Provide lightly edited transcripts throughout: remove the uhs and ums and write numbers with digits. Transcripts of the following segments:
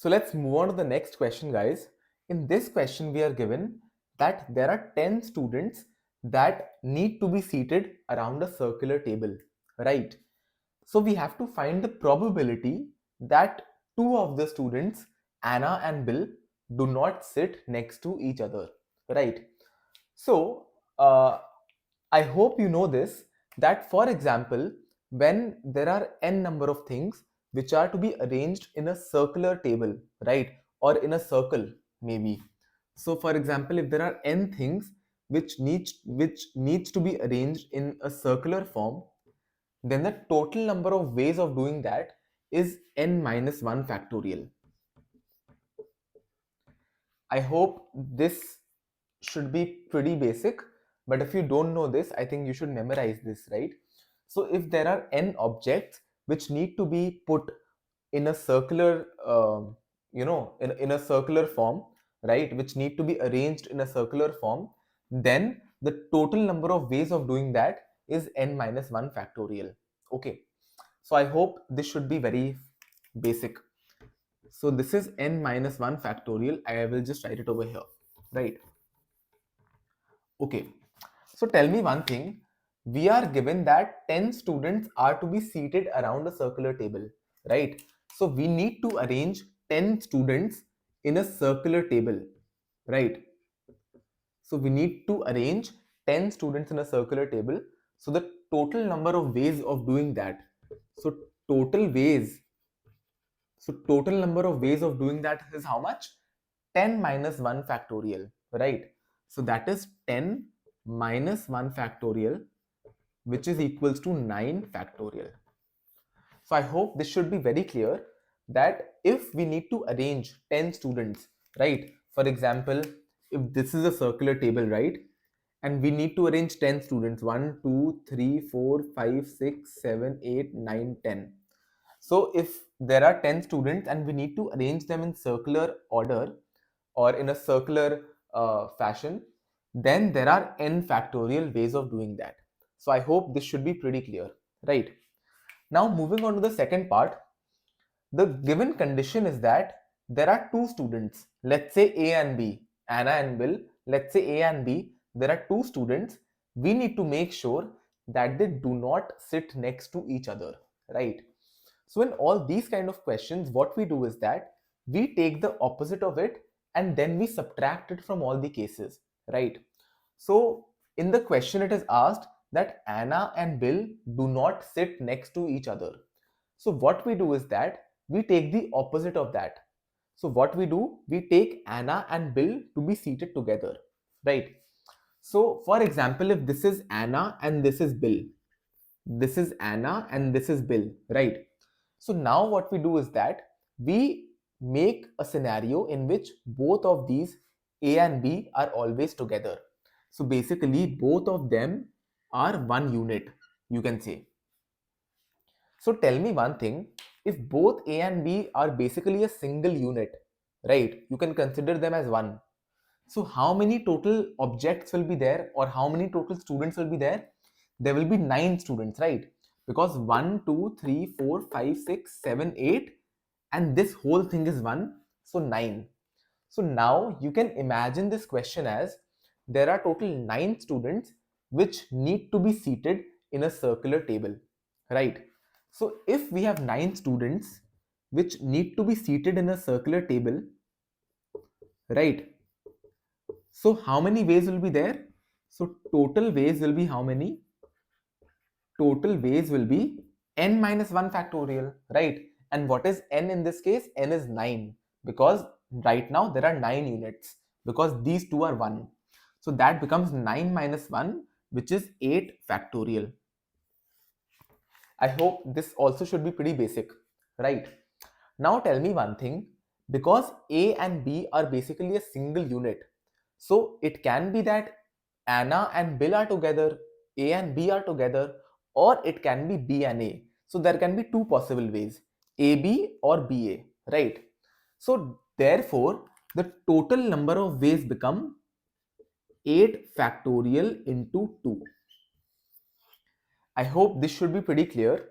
So let's move on to the next question, guys. In this question, we are given that there are 10 students that need to be seated around a circular table, right? So we have to find the probability that two of the students, Anna and Bill, do not sit next to each other, right? So I hope you know this, that for example, when there are n number of things which are to be arranged in a circular table, right, or in a circle maybe. So for example, if there are n things which needs to be arranged in a circular form, then the total number of ways of doing that is n minus 1 factorial. I hope this should be pretty basic, but if you don't know this, I think you should memorize this, right? So if there are n objects which need to be put in a circular, in a circular form, right, which need to be arranged in a circular form, then the total number of ways of doing that is n minus 1 factorial. Okay, so I hope this should be very basic. So this is n minus 1 factorial. I will just write it over here, right? Okay, so tell me one thing. We are given that 10 students are to be seated around a circular table, right? So we need to arrange 10 students in a circular table, right? So we need to arrange 10 students in a circular table. So the total number of ways of doing that. So total ways. So total number of ways of doing that is how much? 10 minus 1 factorial, right? So that is 10 minus 1 factorial, which is equals to 9 factorial. So I hope this should be very clear that if we need to arrange 10 students, right? For example, if this is a circular table, right? And we need to arrange 10 students, 1, 2, 3, 4, 5, 6, 7, 8, 9, 10. So if there are 10 students and we need to arrange them in circular order or in a circular fashion, then there are n factorial ways of doing that. So I hope this should be pretty clear, right? Now moving on to the second part, the given condition is that there are two students, let's say A and B, Anna and Bill, let's say A and B, there are two students. We need to make sure that they do not sit next to each other, right? So in all these kind of questions, what we do is that we take the opposite of it and then we subtract it from all the cases, right? So in the question it is asked that Anna and Bill do not sit next to each other. So what we do is that we take the opposite of that. So what we do, we take Anna and Bill to be seated together, right? So for example, if this is Anna and this is Bill, this is Anna and this is Bill, right? So now what we do is that we make a scenario in which both of these A and B are always together. So basically both of them are one unit, you can say. So tell me one thing, if both A and B are basically a single unit, right? You can consider them as one. So how many total objects will be there or how many total students will be there? There will be 9 students, right? Because 1, 2, 3, 4, 5, 6, 7, 8 and this whole thing is 1, so 9. So now you can imagine this question as there are total 9 students which need to be seated in a circular table, right? So if we have 9 students which need to be seated in a circular table, right? So how many ways will be there? So total ways will be how many? Total ways will be n minus 1 factorial, right? And what is n in this case? N is 9 because right now there are 9 units because these two are 1. So that becomes 9 minus 1, which is 8 factorial. I hope this also should be pretty basic, right? Now tell me one thing, because A and B are basically a single unit, so it can be that Anna and Bill are together, A and B are together, or it can be B and A. So there can be two possible ways, AB or BA, right? So therefore, the total number of ways become 8 factorial into 2. I hope this should be pretty clear.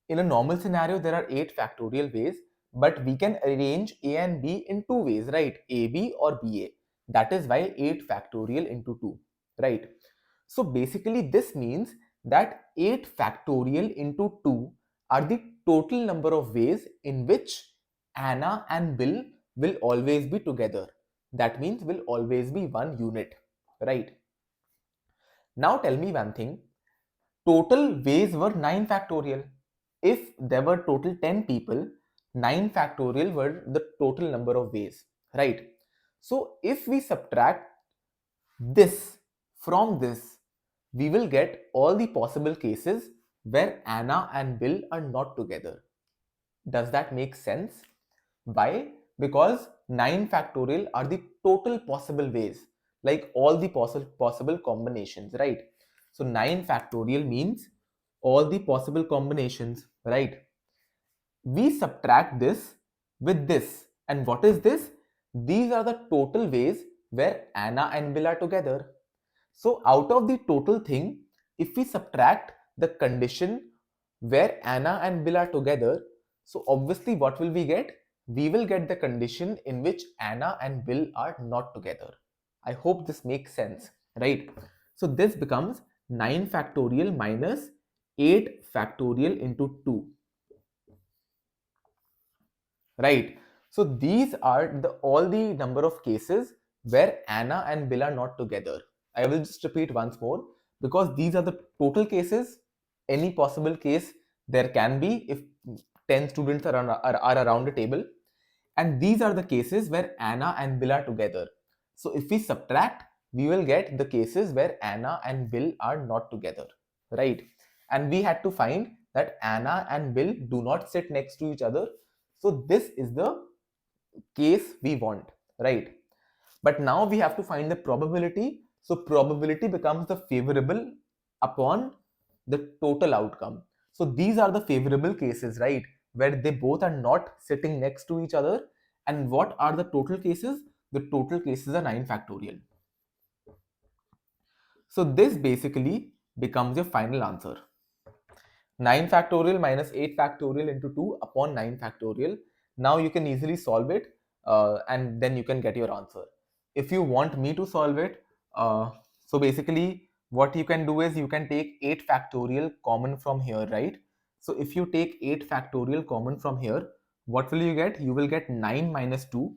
In a normal scenario, there are 8 factorial ways, but we can arrange A and B in two ways, right? AB or BA. That is why 8 factorial into 2, right? So basically this means that 8 factorial into 2 are the total number of ways in which Anna and Bill will always be together. That means will always be one unit, right? Now tell me one thing. Total ways were 9 factorial. If there were total 10 people, 9 factorial were the total number of ways, right? So if we subtract this from this, we will get all the possible cases where Anna and Bill are not together. Does that make sense? Why? Because 9 factorial are the total possible ways, like all the possible combinations, right? So 9 factorial means all the possible combinations, right? We subtract this with this. And what is this? These are the total ways where Anna and Bill are together. So out of the total thing, if we subtract the condition where Anna and Bill are together, so obviously what will we get? We will get the condition in which Anna and Bill are not together. I hope this makes sense, right? So this becomes 9 factorial minus 8 factorial into 2, right? So these are all the number of cases where Anna and Bill are not together. I will just repeat once more because these are the total cases. Any possible case there can be if 10 students are around a table, and these are the cases where Anna and Bill are together. So if we subtract, we will get the cases where Anna and Bill are not together, right? And we had to find that Anna and Bill do not sit next to each other. So this is the case we want, right? But now we have to find the probability. So probability becomes the favorable upon the total outcome. So these are the favorable cases, right? Where they both are not sitting next to each other. And what are the total cases? The total cases are 9 factorial. So this basically becomes your final answer. 9 factorial minus 8 factorial into 2 upon 9 factorial. Now you can easily solve it and then you can get your answer. If you want me to solve it, so basically what you can do is you can take 8 factorial common from here, right? So if you take 8 factorial common from here, what will you get? You will get 9 minus 2.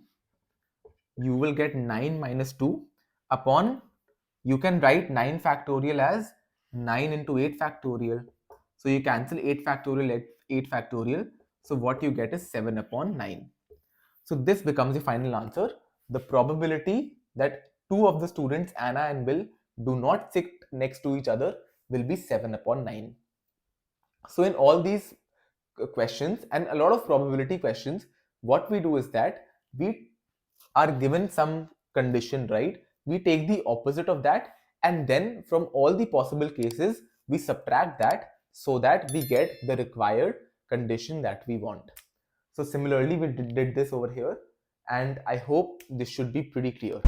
You will get 9 minus 2 upon, you can write 9 factorial as 9 into 8 factorial. So you cancel 8 factorial, 8 factorial. So what you get is 7 upon 9. So this becomes the final answer. The probability that two of the students, Anna and Bill, do not sit next to each other will be 7 upon 9. So in all these questions and a lot of probability questions, what we do is that we are given some condition, right? We take the opposite of that, and then from all the possible cases, we subtract that so that we get the required condition that we want. So similarly, we did this over here, and I hope this should be pretty clear.